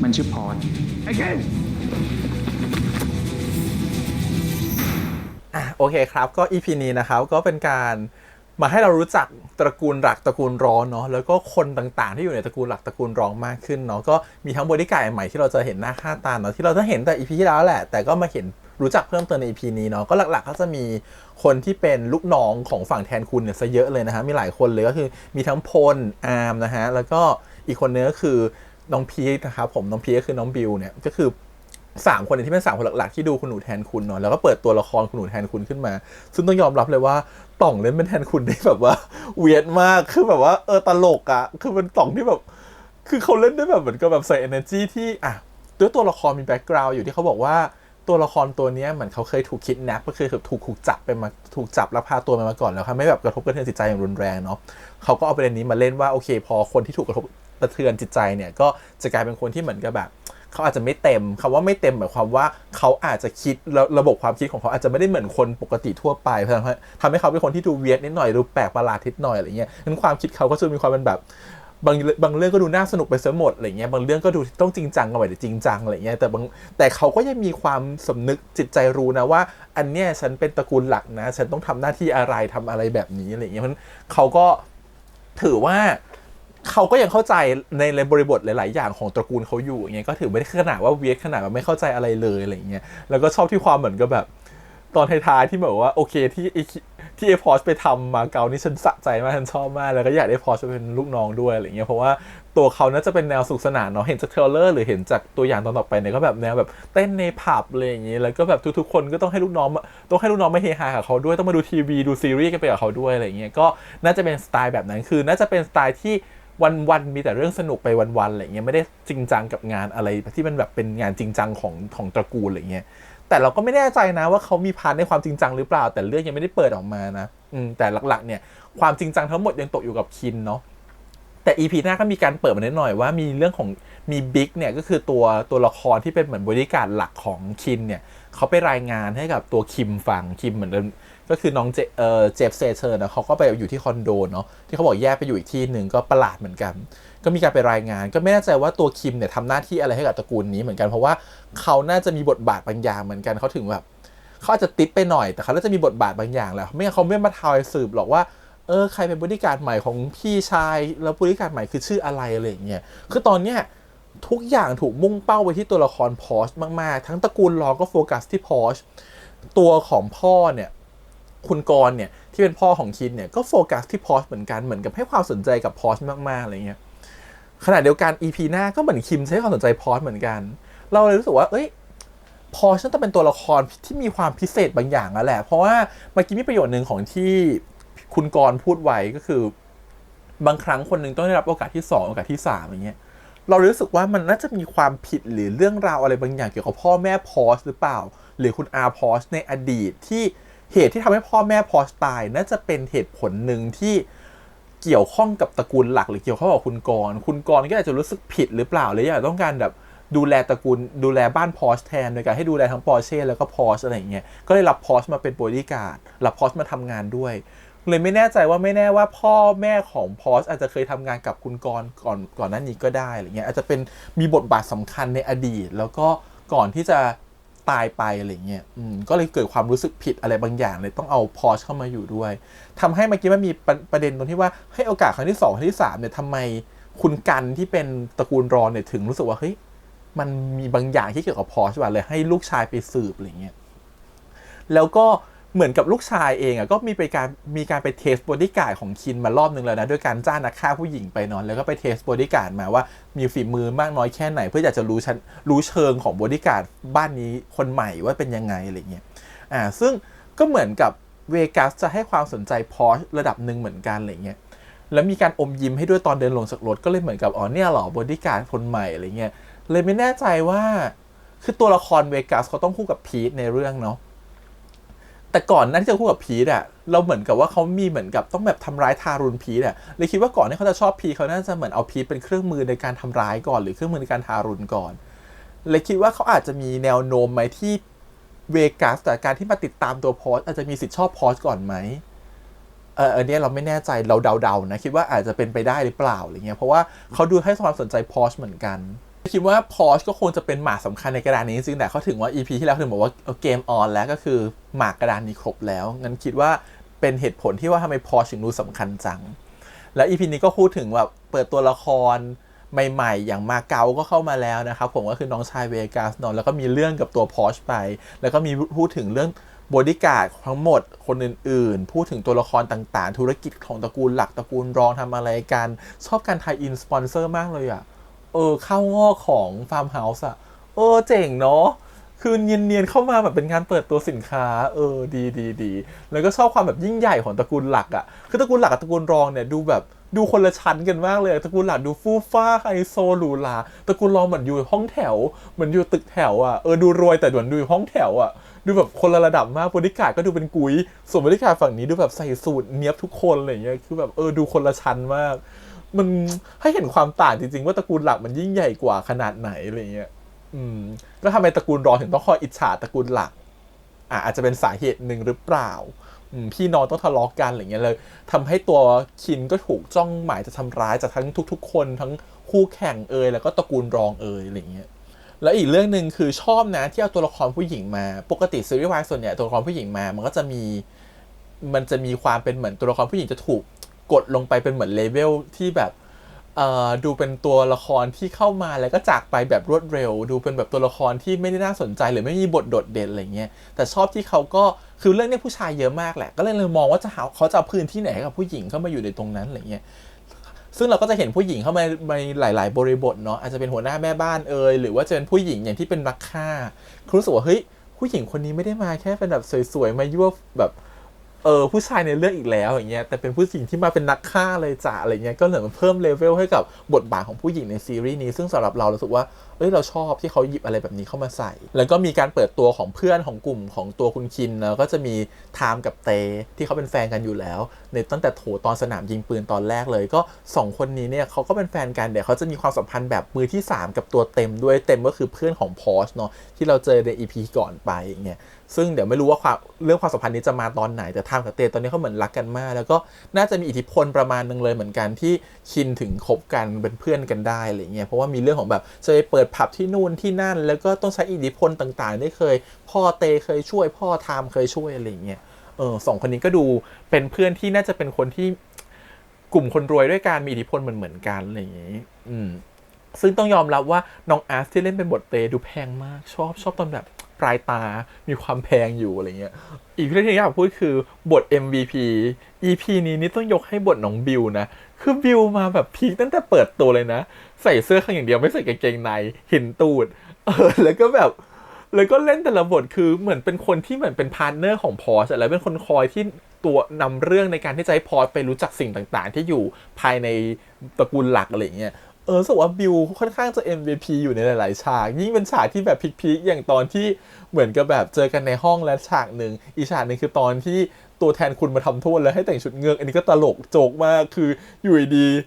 มันชื่อพอด ไอ้เกน โอเคครับก็ EP นี้นะครับก็เป็นการมาให้เรารู้จักตระกูลหลักตระกูลร้อนเนาะแล้วก็คนต่างๆที่อยู่ในตระกูลหลักตระกูลร้องมากขึ้นเนาะก็มีทั้งบริการใหม่ที่เราจะเห็นหน้าค่าตาเนาะที่เราจะเห็นแต่ EP ที่แล้วแหละแต่ก็มาเห็นรู้จักเพิ่มเติมใน EP นี้เนาะก็หลักๆก็จะมีคนที่เป็นลูกน้องของฝั่งแทนคุณเนี่ยซะเยอะเลยนะฮะมีหลายคนเลยก็คือมีทั้งพลอาร์มนะฮะแล้วก็อีกคนนึงก็คือน้องพีคนะครับผมน้องพีคก็คือน้องบิวเนี่ยก็คือ3 คนที่เป็น3 คนหลักๆที่ดูคุณหนูแทนคุณเนาะแล้วก็เปิดตัวละครคุณหนูแทนคุณขึ้นมาซึ่งต้องยอมรับเลยว่าต่องเล่นเป็นแทนคุณได้แบบว่าเวียดมากคือแบบว่าตลกอะคือเป็นต่องที่แบบคือเขาเล่นได้แบบเหมือนกับแบบใส่ energy ที่ด้วยตัวละครมีแบ็คกราวด์อยู่ที่เขาบอกว่าตัวละครตัวนี้เหมือนเขาเคยถูกคิดแนปก็คือถูกจับแล้วพาตัวมาก่อนแล้วครับไม่แบบกระทบกระเทือนจิตใจอย่างรุนแรงเนาะเขาก็เอาประเด็นนี้มาเล่นว่าโอเคพอคนที่ถูกกระทบกระเทือนจิตใจเนี่ยก็จะกลายเป็นคนที่เหมือนกับแบบเขาอาจจะไม่เต็มคำว่าไม่เต็มหมายความว่าเขาอาจจะคิดระบบความคิดของเขาอาจจะไม่ได้เหมือนคนปกติทั่วไปทำให้เขาเป็นคนที่ดูเวียดนิดหน่อยดูแปลกประหลาดนิดหน่อยอะไรเงี้ยนั้นความคิดเขาก็จะมีความเป็นแบบบางเรื่องก็ดูน่าสนุกไปซะหมดอะไรเงี้ยบางเรื่องก็ดูต้องจริงจังกันไปแต่จริงจังอะไรเงี้ยแต่เขาก็ยังมีความสำนึกจิตใจรู้นะว่าอันเนี้ยฉันเป็นตระกูลหลักนะฉันต้องทำหน้าที่อะไรทำอะไรแบบนี้อะไรเงี้ยเพราะเขาก็ถือว่าเขาก็ยังเข้าใจในบริบทหลายๆอย่างของตระกูลเขาอยู่อย่างเงี้ยก็ถือไม่ได้ขนาดว่าเวียดขนาดแบบไม่เข้าใจอะไรเลยอะไรเงี้ยแล้วก็ชอบที่ความเหมือนกับแบบตอนท้ายๆที่แบบว่าโอเคที่ไอพอชไปทำมาเกานี่ฉันสะใจมากฉันชอบมากแล้วก็อยากได้พอชเป็นลูกน้องด้วยอะไรเงี้ยเพราะว่าตัวเขาน่าจะเป็นแนวสนุกสนานเนาะเห็นจากเทรลเลอร์หรือเห็นจากตัวอย่างตอนต่อไปเนี่ยก็แบบแนวแบบเต้นในผับอะไรอย่างเงี้ยแล้วก็แบบทุกๆคนก็ต้องให้ลูกน้องมาเฮฮากับเขาด้วยต้องมาดูทีวีดูซีรีส์กันไปกับเขาด้วยอะไรเงี้ยก็น่าจะเป็นสไตล์แบบนั้นคือน่าจะเป็นสไตล์ที่วันๆมีแต่เรื่องสนุกไปวันๆอะไรเงี้ยไม่ได้จริงจังกับงานอะไรที่มันแบบเป็นงานจริงจังของตระกูลอะไรเงี้ยแต่เราก็ไม่แน่ใจนะว่าเขามีพาร์ทในความจริงจังหรือเปล่าแต่เรื่องยังไม่ได้เปิดออกมานะแต่หลักๆเนี่ยความจริงจังทั้งหมดยังตกอยู่กับคินเนาะแต่ EP หน้าก็มีการเปิดมาหน่อยว่ามีเรื่องของมีบิ๊กเนี่ยก็คือตัวละครที่เป็นเหมือนบริการหลักของคินเนี่ยเขาไปรายงานให้กับตัวคิมฟังคิมเหมือน ก็คือน้องเจฟเซเทอร์นะเขาก็ไปอยู่ที่คอนโดเนาะที่เขาบอกแยกไปอยู่อีกที่หนึ่งก็ประหลาดเหมือนกันก็มีการไปรายงานก็ไม่แน่ใจว่าตัวคิมเนี่ยทำหน้าที่อะไรให้กับตระกูลนี้เหมือนกันเพราะว่าเขาน่าจะมีบทบาทบางอย่างเหมือนกันเขาถึงแบบเขาอาจจะติดไปหน่อยแต่เขาน่าจะมีบทบาทบางอย่างแหละไม่งั้นเขาไม่มาทายสืบหรอกว่าใครเป็นบริการใหม่ของพี่ชายแล้วบริการใหม่คือชื่ออะไรอะไรอย่างเงี้ยคือตอนเนี้ยทุกอย่างถูกมุ่งเป้าไปที่ตัวละครพอชมากๆทั้งตระกูลลอก็โฟกัสที่พอชตัวของพ่อเนี่ยคุณกรณ์เนี่ยที่เป็นพ่อของคินเนี่ยก็โฟกัสที่พอชเหมือนกันเหมือนกับให้ความสนใจกับพอชมากๆอะไรเงี้ยขณะเดียวกัน EP หน้าก็เหมือนคิมใช้ความสนใจพอชเหมือนกันเราเลยรู้สึกว่าพอชน่าจะเป็นตัวละครที่มีความพิเศษบางอย่างแล้วแหละเพราะว่าเมื่อกี้มีประโยชน์หนึ่งของที่คุณกรณ์พูดไว้ก็คือบางครั้งคนหนึ่งต้องได้รับโอกาสที่2โอกาสที่3อย่างเงี้ยเรารู้สึกว่ามันน่าจะมีความผิดหรือเรื่องราวอะไรบางอย่างเกี่ยวกับพ่อแม่พอชหรือเปล่าหรือคุณอาพอชในอดีตที่เหตุที่ทำให้พ่อแม่พอชตายน่าจะเป็นเหตุผลหนึ่งที่เกี่ยวข้องกับตระกูลหลักหรือเกี่ยวข้องกับคุณกรณ์ก็อาจจะรู้สึกผิดหรือเปล่าหรืออยากต้องการแบบดูแลตระกูลดูแลบ้านพอชแทนโดยการให้ดูแลทั้งปอร์เช่แล้วก็พอชอะไรอย่างเงี้ยก็เลยรับพอชมาเป็นบอดี้การ์ดรับพอชมาทำงานด้วยเลยไม่แน่ใจว่าไม่แน่ว่าพ่อแม่ของพอชอาจจะเคยทำงานกับคุณกรณ์ก่อนหน้านี้ก็ได้อะไรเงี้ยอาจจะเป็นมีบทบาทสำคัญในอดีตแล้วก็ก่อนที่จะตายไปอะไรเงี้ยก็เลยเกิดความรู้สึกผิดอะไรบางอย่างเลยต้องเอาพอชเข้ามาอยู่ด้วยทำให้เมื่อกี้มันมีประเด็นตรงที่ว่าให้โอกาสครั้งที่2ครั้งที่3เนี่ยทำไมคุณกันที่เป็นตระกูลรอนเนี่ยถึงรู้สึกว่าเฮ้ยมันมีบางอย่างที่เกี่ยวกับพอชว่ะเลยให้ลูกชายไปสืบอะไรเงี้ยแล้วก็เหมือนกับลูกชายเองก็มีการไปเทสบอดี้การ์ดของคินมารอบนึงแล้วนะด้วยการจ้างนักฆ่าผู้หญิงไปนอนแล้วก็ไปเทสบอดี้การ์ดมาว่ามีฝีมือมากน้อยแค่ไหนเพื่ออยากจะรู้เชิงของบอดี้การ์ดบ้านนี้คนใหม่ว่าเป็นยังไงอะไรเงี้ยซึ่งก็เหมือนกับเวกัสจะให้ความสนใจพอชระดับหนึ่งเหมือนกันอะไรเงี้ยแล้วมีการอมยิ้มให้ด้วยตอนเดินลงจากรถก็เลยเหมือนกับเนี่ยเหรอบอดี้การ์ดคนใหม่อะไรเงี้ยเลยไม่แน่ใจว่าคือตัวละครเวกัสเขาต้องคู่กับพีทในเรื่องเนาะแต่ก่อนนั้นที่จะคู่กับพีทเราเหมือนกับว่าเขามีเหมือนกับต้องแบบทำร้ายทารุณพีทเลยคิดว่าก่อนที่เขาจะชอบพีทเขาน่าจะเหมือนเอาพีทเป็นเครื่องมือในการทำร้ายก่อนหรือเครื่องมือในการทารุณก่อนเลยคิดว่าเขาอาจจะมีแนวโน้มไหมที่เวกัสแต่การที่มาติดตามตัวพอชอาจจะมีสิทธิ์ชอบพอชก่อนไหมอันนี้เราไม่แน่ใจเราเดาๆนะคิดว่าอาจจะเป็นไปได้หรือเปล่าอะไรเงี้ยเพราะว่าเขาดูให้ความสนใจพอชเหมือนกันคิดว่าพอชก็คงจะเป็นหมากสำคัญในกระดานนี้จริงๆแต่เขาถึงว่า EP ที่แล้วถึงบอกว่าเกมออนแล้วก็คือหมากกระดานนี้ครบแล้วงั้นคิดว่าเป็นเหตุผลที่ว่าทำไมพอชถึงดูสำคัญจังและ EP นี้ก็พูดถึงแบบเปิดตัวละครใหม่ๆอย่างมาเก๊าก็เข้ามาแล้วนะครับผมก็คือน้องชายเวกัสเนาะแล้วก็มีเรื่องกับตัวพอชไปแล้วก็มีพูดถึงเรื่องบอดี้การ์ดทั้งหมดคนอื่นๆพูดถึงตัวละครต่างๆธุรกิจของตระกูลหลักตระกูลรองทำอะไรกันชอบการไทยอินสปอนเซอร์มากเลยเข้างอกของฟาร์มเฮาส์เจ๋งเนาะคือเนียนๆเข้ามาแบบเป็นงานเปิดตัวสินค้าดีแล้วก็ชอบความแบบยิ่งใหญ่ของตระกูลหลักคือตระกูลหลักกับตระกูลรองเนี่ยดูแบบดูคนละชั้นกันมากเลยตระกูลหลักดูฟู่ฟ้าไฮโซหรูหราตระกูลรองเหมือนอยู่ห้องแถวเหมือนอยู่ตึกแถวดูรวยแต่เหมือนดูห้องแถวดูแบบคนละระดับมากบริการก็ดูเป็นกุ้ยส่วนบริการฝั่งนี้ดูแบบใส่สูทเนี้ยบทุกคนอะไรเงี้ยคือแบบดูคนละชั้นมากมันให้เห็นความต่างจริงๆว่าตระกูลหลักมันยิ่งใหญ่กว่าขนาดไหนอะไรเงี้ยก็ทำไมตระกูลรองถึงต้องคอยอิจฉาตระกูลหลักอาจจะเป็นสาเหตุหนึ่งหรือเปล่าพี่น้องต้องทะเลาะกันอะไรเงี้ยเลยทำให้ตัวคินก็ถูกจ้องหมายจะทำร้ายจากทั้งทุกๆคนทั้งคู่แข่งแล้วก็ตระกูลรองอะไรเงี้ยแล้วอีกเรื่องนึงคือชอบนะที่เอาตัวละครผู้หญิงมาปกติซีรีส์วายส่วนใหญ่ตัวละครผู้หญิงมามันจะมีความเป็นเหมือนตัวละครผู้หญิงจะถูกกดลงไปเป็นเหมือนเลเวลที่แบบดูเป็นตัวละครที่เข้ามาแล้วก็จากไปแบบรวดเร็วดูเป็นแบบตัวละครที่ไม่ได้น่าสนใจหรือไม่มีบทโดดเด่นอะไรเงี้ยแต่ชอบที่เขาก็คือเรื่องนี้ผู้ชายเยอะมากแหละก็เลยมองว่าเขาจะเอาพื้นที่ไหนกับผู้หญิงเข้ามาอยู่ในตรงนั้นอะไรเงี้ยซึ่งเราก็จะเห็นผู้หญิงเข้ามาในหลายๆบริบทเนาะอาจจะเป็นหัวหน้าแม่บ้านหรือว่าจะเป็นผู้หญิงอย่างที่เป็นนักฆ่ารู้สึกว่าเฮ้ยผู้หญิงคนนี้ไม่ได้มาแค่เป็นแบบสวยๆมายั่วแบบผู้ชายในเรื่องอีกแล้วอย่างเงี้ยแต่เป็นผู้หญิงที่มาเป็นนักฆ่าเลยจ้ะอะไรเงี้ยก็เหมือนมันเพิ่มเลเวลให้กับบทบาทของผู้หญิงในซีรีส์นี้ซึ่งสำหรับเรารู้สึกว่าเราชอบที่เขาหยิบอะไรแบบนี้เข้ามาใส่แล้วก็มีการเปิดตัวของเพื่อนของกลุ่มของตัวคุณคินแล้วก็จะมีไทม์กับเตที่เขาเป็นแฟนกันอยู่แล้วในตั้งแต่ตอนสนามยิงปืนตอนแรกเลยก็2คนนี้เนี่ยเขาก็เป็นแฟนกันเดี๋ยวเขาจะมีความสัมพันธ์แบบมือที่3กับตัวเต็มด้วยเต็มก็คือเพื่อนของพอชเนาะที่เราเจอใน EP ก่อนไปอย่างเงี้ย ซึ่งเดี๋ยวไม่รู้ว่าเรื่องความสัมพันธ์นี้จะมาตอนไหนแต่ไทม์กับเตตอนนี้เขาเหมือนรักกันมากแล้วก็น่าจะมีอิทธิพลประมาณนึงเลยเหมือนกันที่คินถึงคบกันเป็นเพื่อนกันได้อะไรเงี้ยเพราะว่ามีเรื่องของแบบจะไปเปิดผับที่นู่นที่นั่นแล้วก็ต้องใช้อิทธิพลต่างๆที่เคยพ่อเตเคยช่วยพ่อไทม์เคยช่วยอะไรเงี้ยสองคนนี้ก็ดูเป็นเพื่อนที่น่าจะเป็นคนที่กลุ่มคนรวยด้วยการมีอิทธิพลเหมือนกันอะไรอย่างงี้ซึ่งต้องยอมรับว่าน้องอาร์ตที่เล่นเป็นบทเตดูแพงมากชอบตอนแบบปลายตามีความแพงอยู่อะไรเงี้ยอีกเรื่องที่อยากพูดคือบท MVP EP นี้นี่ต้องยกให้บทน้องบิวนะคือบิวมาแบบพีคตั้งแต่เปิดตัวเลยนะใส่เสื้อข้างอย่างเดียวไม่ใส่กางเกงในเห็นตูดแล้วก็แบบแล้วก็เล่นแต่ละบทคือเหมือนเป็นคนที่เหมือนเป็นพาร์ทเนอร์ของพอสแล้วเป็นคนคอยที่ตัวนำเรื่องในการที่จะให้พอสไปรู้จักสิ่งต่างๆที่อยู่ภายในตระกูลหลักอะไรเงี้ยรู้สึกว่าบิวค่อนข้างจะ MVP อยู่ในหลายๆฉากยิ่งเป็นฉากที่แบบพีคๆอย่างตอนที่เหมือนกับแบบเจอกันในห้องและฉากหนึ่งอีกฉากหนึ่งคือตอนที่ตัวแทนคุณมาทำโทษแล้วให้แต่งชุดเงือกอันนี้ก็ตลกโจกมากคืออยู่ดี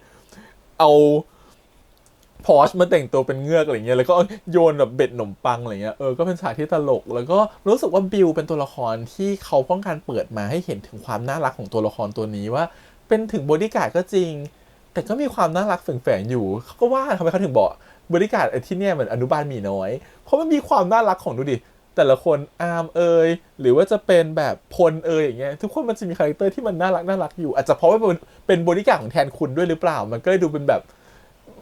เอาพอชมาแต่งตัวเป็นเงือกอะไรเงี้ยแล้วก็โยนแบบเบ็ดขนมปังอะไรเงี้ยก็เป็นฉากที่ตลกแล้วก็รู้สึกว่าบิวเป็นตัวละครที่เขาต้องการเปิดมาให้เห็นถึงความน่ารักของตัวละครตัวนี้ว่าเป็นถึงบอดี้การ์ดก็จริงแต่ก็มีความน่ารักแฝงอยู่เขาก็ว่าทำไมเขาถึงบอกบริการที่เนี่ยเหมือนอนุบาลหมีน้อยเพราะมันมีความน่ารักของดูดิแต่ละคนอาร์มหรือว่าจะเป็นแบบพลอย่างเงี้ยทุกคนมันจะมีคาแรคเตอร์ที่มันน่ารักอยู่อาจจะเพราะว่าเป็นบริการของแทนคุณด้วยหรือเปล่ามันก็เลยดูเป็นแบบ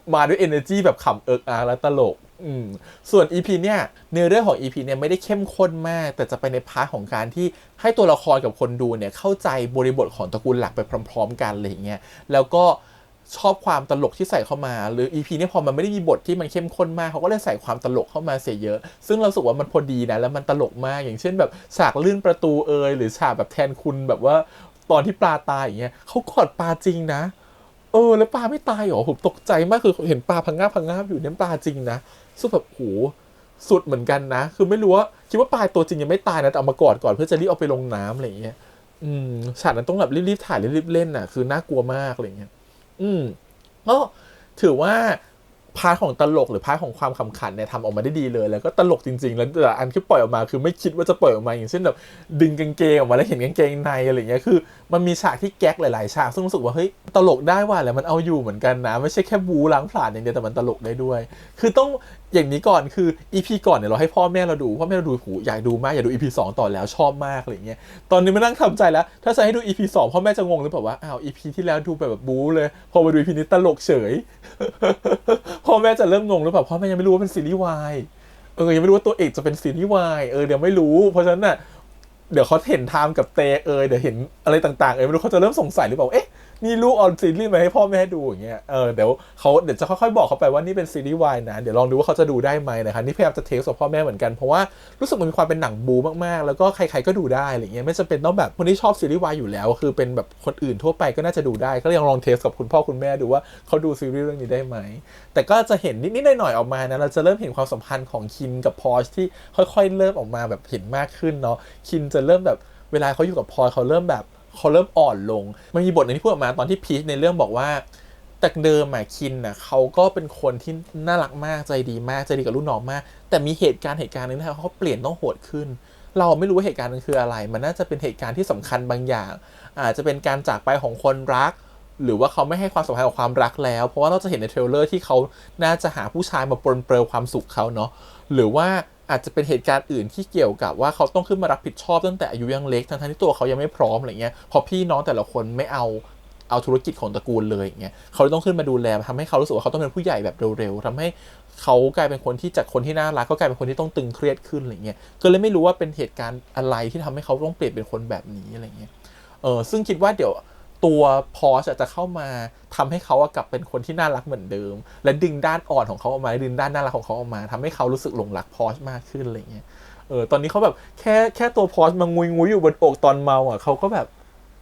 มาด้วย energy แบบขำอาร์และตลกส่วน EP เนี่ยเนื้อเรื่องของ EP เนี่ยไม่ได้เข้มข้นมากแต่จะไปในพาร์ทของการที่ให้ตัวละครกับคนดูเนี่ยเข้าใจบริบทของตระกูลหลักไปพร้อมๆกันอะไรอย่างเงี้ยแล้วก็ชอบความตลกที่ใส่เข้ามาหรือ EP เนี่ยพอมันไม่ได้มีบทที่มันเข้มข้นมากเขาก็เลยใส่ความตลกเข้ามาเสียเยอะซึ่งเราสึกว่ามันพอดีนะแล้วมันตลกมากอย่างเช่นแบบฉากลื่นประตูหรือฉากแบบแทนคุณแบบว่าตอนที่ปลาตายอย่างเงี้ยเขากอดปลาจริงนะแล้วปลาไม่ตายหรอผมตกใจมากคือเห็นปลาพังงาบอยู่เนี่ยปลาจริงนะซึ่งแบบโหสุดเหมือนกันนะคือไม่รู้ว่าคิดว่าปลาตัวจริงยังไม่ตายนะแต่เอามากอดก่อนเพื่อจะรีบเอาไปลงน้ำอะไรอย่างเงี้ยฉากนั้นต้องแบบรีบถ่ายรีบเล่นน่ะคือน่ากลัวมากอะไรเงี้ยก็ถือว่าพาร์ทของตลกหรือพาร์ทของความขำขันเนี่ยทำออกมาได้ดีเลยแล้วก็ตลกจริงๆแล้วแต่อันที่ปล่อยออกมาคือไม่คิดว่าจะปล่อยออกมาอย่างเช่นแบบดึงกางเกงออกมาแล้วเห็นกางเกงในอะไรเงี้ยคือมันมีฉากที่แก๊กหลายๆฉากซึ่งรู้สึกว่าเฮ้ยตลกได้ว่ะแล้วมันเอาอยู่เหมือนกันนะไม่ใช่แค่บูล้างผลาญอย่างเดียวแต่มันตลกได้ด้วยคือต้องอย่างนี้ก่อนคือ EP ก่อนเนี่ยเราให้พ่อแม่เราดูหูอยากดูมากอยากดู EP 2 ต่อแล้วชอบมากอะไรเงี้ยตอนนี้มานั่งทำใจแล้วถ้าจะให้ดู EP 2 พ่อแม่จะงงหรือเปล่าว่าอ้าว EP ที่แล้วดูแบบบู๊เลยพอมาดู EP นี้ตลกเฉย พ่อแม่จะเริ่มงงหรือเปล่าพ่อแม่ยังไม่รู้ว่าเป็นซีรีส์วายยังไม่รู้ว่าตัวเอกจะเป็นซีรีส์วายเดี๋ยวไม่รู้เพราะฉะนั้นน่ะเดี๋ยวเขาเห็นไทม์กับเตเดี๋ยวเห็นอะไรต่างๆไม่รู้เขาจะเริ่มสงสัยหรือเปล่านี่ลูกออนซีรีส์มาให้พ่อแม่ดูอย่างเงี้ยเดี๋ยวจะค่อยๆบอกเขาไปว่านี่เป็นซีรีส์วายนะเดี๋ยวลองดูว่าเขาจะดูได้ไหมนะครับนี่พยายามจะเทสกับพ่อแม่เหมือนกันเพราะว่ารู้สึกมันมีความเป็นหนังบูมากๆแล้วก็ใครๆก็ดูได้อะไรเงี้ยไม่จำเป็นต้องแบบคนที่ชอบซีรีส์วายอยู่แล้วคือเป็นแบบคนอื่นทั่วไปก็น่าจะดูได้ก็ลองเทสกับคุณพ่อคุณแม่ดูว่าเขาดูซีรีส์เรื่องนี้ได้ไหมแต่ก็จะเห็นนิดๆหน่อยๆออกมานะเราจะเริ่มเห็นความสัมพันธ์ของคินกับพอชที่ค่อยๆเริ่มออกมาแบบเห็นมากขึ้นเนาะคินจะเริ่มแบบเวลาเขาอยู่กับพอชเขาเริ่มอ่อนลงมันมีบทนึงที่พูดออกมาตอนที่พีชในเรื่องบอกว่าแต่เดิมคินเขาก็เป็นคนที่น่ารักมากใจดีมากใจดีกับลูกน้องมากแต่มีเหตุการณ์นึงเขาเปลี่ยนต้องโหดขึ้นเราไม่รู้ว่าเหตุการณ์นั้นคืออะไรมันน่าจะเป็นเหตุการณ์ที่สำคัญบางอย่างอาจจะเป็นการจากไปของคนรักหรือว่าเขาไม่ให้ความสำคัญกับความรักแล้วเพราะว่าเราจะเห็นในเทรลเลอร์ที่เขาน่าจะหาผู้ชายมาปรนเปรอความสุขเขาเนาะหรือว่าอาจจะเป็นเหตุการณ์อื่นที่เกี่ยวกับว่าเขาต้องขึ้นมารับผิดชอบตั้งแต่อายุยังเล็กทั้งที่ตัวเขายังไม่พร้อมอะไรเงี้ยพอพี่น้องแต่ละคนไม่เอาธุรกิจของตระกูลเลยอย่างเงี้ยเขาต้องขึ้นมาดูแลทำให้เขารู้สึกว่าเขาต้องเป็นผู้ใหญ่แบบเร็วๆทำให้เขากลายเป็นคนที่จากคนที่น่ารักก็กลายเป็นคนที่ต้องตึงเครียดขึ้นอะไรเงี้ยก็เลยไม่รู้ว่าเป็นเหตุการณ์อะไรที่ทำให้เขาต้องเปลี่ยนเป็นคนแบบนี้อะไรเงี้ยซึ่งคิดว่าเดี๋ยวตัวพอชจะเข้ามาทำให้เขากลับเป็นคนที่น่ารักเหมือนเดิมและดึงด้านอ่อนของเขาออกมาดึงด้านน่ารักของเขาออกมาทำให้เขารู้สึกหลงรักพอชมากขึ้นอะไรเงี้ยตอนนี้เขาแบบแค่ตัวพอชมางุยอยู่บนอกตอนเมาเขาก็แบบ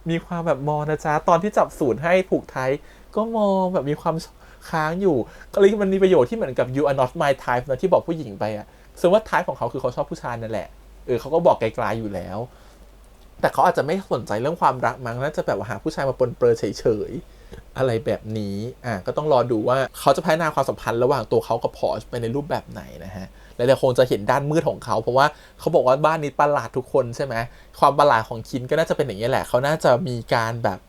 มีความแบบมองนะจ๊ะตอนที่จับสูตรให้ผูกไทยก็มองแบบมีความค้างอยู่ก็เลยมันมีประโยชน์ที่เหมือนกับ you are not my type นะที่บอกผู้หญิงไปซึ่งว่า type ของเขาคือเขาชอบผู้ชายนั่นแหละเขาก็บอกไกลๆอยู่แล้วแต่เขาอาจจะไม่สนใจเรื่องความรักมั้งน่าจะแบบว่าหาผู้ชายมาปนเปื้อนเฉยๆ อะไรแบบนี้ก็ต้องรอดูว่าเขาจะพัฒนาความสัมพันธ์ระหว่างตัวเขากับพอร์ชไปในรูปแบบไหนนะฮะและเดี๋ยวคงจะเห็นด้านมืดของเขาเพราะว่าเขาบอกว่าบ้านนี้ประหลาดทุกคนใช่ไหมความประหลาดของคินก็น่าจะเป็นอย่างนี้แหละเขาน่าจะมีการแบบ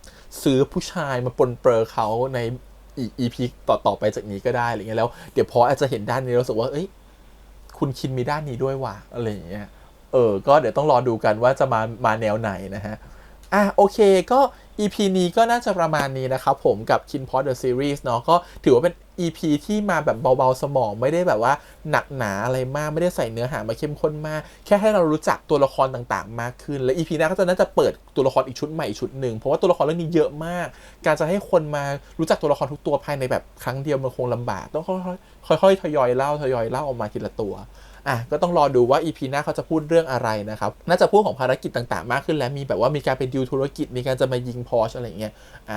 ซื้อผู้ชายมาปนเปื้อเขาในอีก EP ต่อไปจากนี้ก็ได้อะไรเงี้ยแล้วเดี๋ยวพออาจจะเห็นด้านนี้รู้สึกว่าคุณคินมีด้านนี้ด้วยว่ะอะไรอย่างเงี้ยก็เดี๋ยวต้องรอดูกันว่าจะมาแนวไหนนะฮะโอเคก็ EP นี้ก็น่าจะประมาณนี้นะครับผมกับ KinPod The Series เนาะก็ถือว่าเป็น EP ที่มาแบบเบาๆสมองไม่ได้แบบว่าหนักหนาอะไรมากไม่ได้ใส่เนื้อหามาเข้มข้นมากแค่ให้เรารู้จักตัวละครต่างๆมากขึ้นและ EP หน้าก็จะน่าจะเปิดตัวละครอีกชุดใหม่ชุดหนึ่งเพราะว่าตัวละครเรื่องนี้เยอะมากการจะให้คนมารู้จักตัวละครทุกตัวภายในแบบครั้งเดียวมันคงลำบากต้องค่อยๆทยอยเล่าออกมาทีละตัวก็ต้องรอดูว่า EP หน้าเขาจะพูดเรื่องอะไรนะครับน่าจะพูดของภารกิจต่างๆมากขึ้นแล้วมีแบบว่ามีการไปดิวธุรกิจมีการจะมายิงพอร์ชอะไรเงี้ย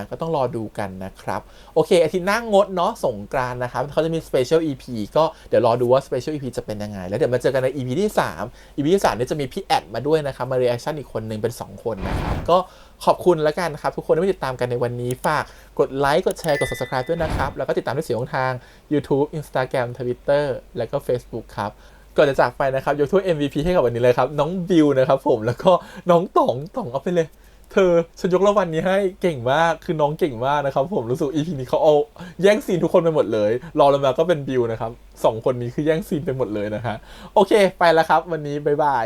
ก็ต้องรอดูกันนะครับโอเคอาทิตย์หน้างดเนาะสงกรานต์นะครับเขาจะมี Special EP ก็เดี๋ยวรอดูว่า Special EP จะเป็นยังไงแล้วเดี๋ยวมาเจอกันใน EP ที่3 EP ที่3เนี่ยจะมีพี่แอดมาด้วยนะครับมา reaction อีกคนนึงเป็น2คนนะครับก็ขอบคุณแล้วกันนะครับทุกคนที่ติดตามกันในวันนี้ฝากกดไลค์กดแชร์กด Subscribe ด้วยนะครับแล้วก็ติดตามด้วยเสียงทาง YouTube Instagram Twitter แล้วก็ Facebook ครับก่อนจะจากไปนะครับยกถ้วย MVP ให้กับวันนี้เลยครับน้องบิวนะครับผมแล้วก็น้องต่องเอาไปเลยเธอฉันยกรางวัลนี้ให้เก่งมากคือน้องเก่งมากนะครับผมรู้สึก EP นี้เขาเอาแย่งซีนทุกคนไปหมดเลยรอลงมาก็เป็นบิวนะครับ2คนนี้คือแย่งซีนไปหมดเลยนะฮะโอเคไปแล้วครับวันนี้บ๊ายบาย